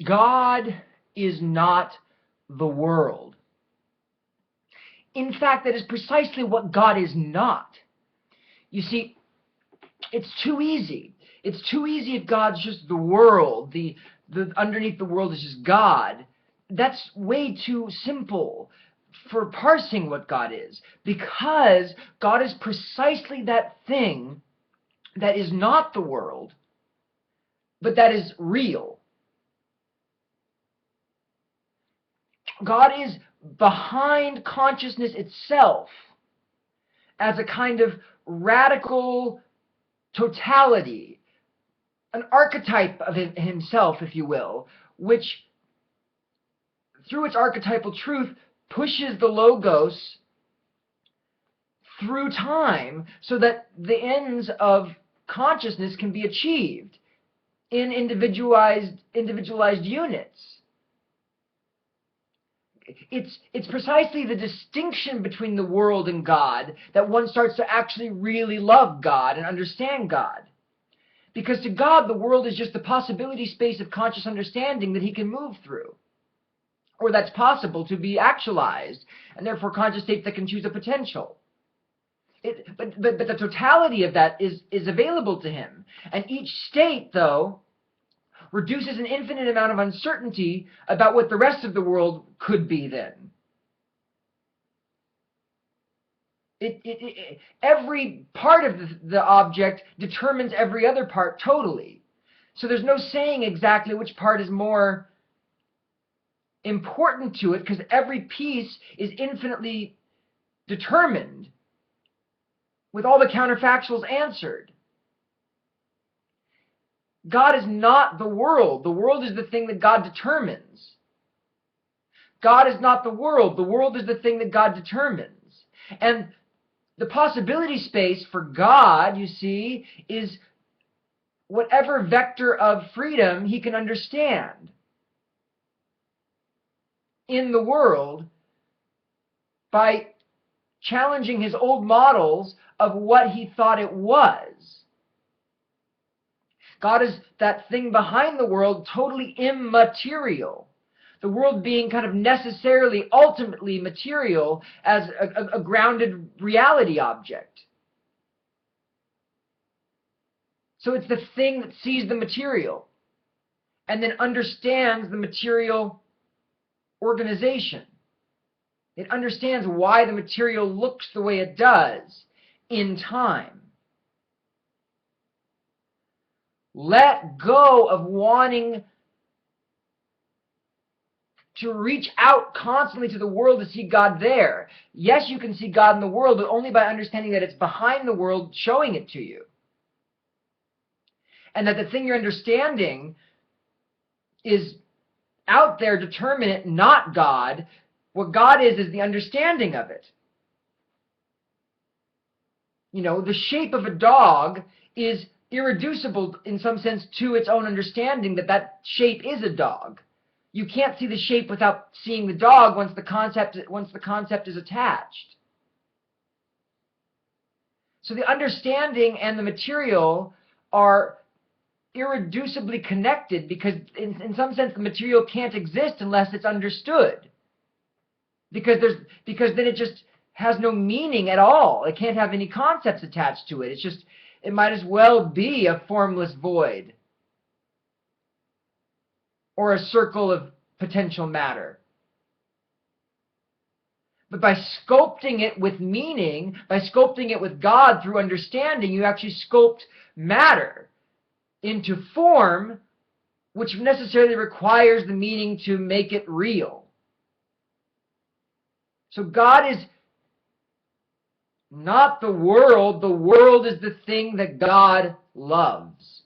God is not the world. In fact, that is precisely what God is not. You see, it's too easy. It's too easy if God's just the world, the underneath the world is just God. That's way too simple for parsing what God is, because God is precisely that thing that is not the world, but that is real. God is behind consciousness itself as a kind of radical totality, an archetype of himself, if you will, which through its archetypal truth pushes the logos through time so that the ends of consciousness can be achieved in individualized units. It's precisely the distinction between the world and God that one starts to actually really love God and understand God. Because to God, the world is just the possibility space of conscious understanding that he can move through, or that's possible to be actualized, and therefore conscious states that can choose a potential. But the totality of that is available to him. And each state, though, reduces an infinite amount of uncertainty about what the rest of the world could be then. Every part of the object determines every other part totally. So there's no saying exactly which part is more important to it, because every piece is infinitely determined with all the counterfactuals answered. God is not the world. The world is the thing that God determines. God is not the world. The world is the thing that God determines. And the possibility space for God, you see, is whatever vector of freedom he can understand in the world by challenging his old models of what he thought it was. God is that thing behind the world, totally immaterial. The world being kind of necessarily, ultimately material as a grounded reality object. So it's the thing that sees the material and then understands the material organization. It understands why the material looks the way it does in time. Let go of wanting to reach out constantly to the world to see God there. Yes, you can see God in the world, but only by understanding that it's behind the world showing it to you. And that the thing you're understanding is out there, determinate, not God. What God is the understanding of it. You know, the shape of a dog is irreducible in some sense to its own understanding that shape is a dog. You can't see the shape without seeing the dog once the concept is attached. So the understanding and the material are irreducibly connected, because in some sense the material can't exist unless it's understood. Because then it just has no meaning at all. It can't have any concepts attached to it. It might as well be a formless void or a circle of potential matter. But by sculpting it with meaning, by sculpting it with God through understanding, you actually sculpt matter into form, which necessarily requires the meaning to make it real. So God is not the world. The world is the thing that God loves.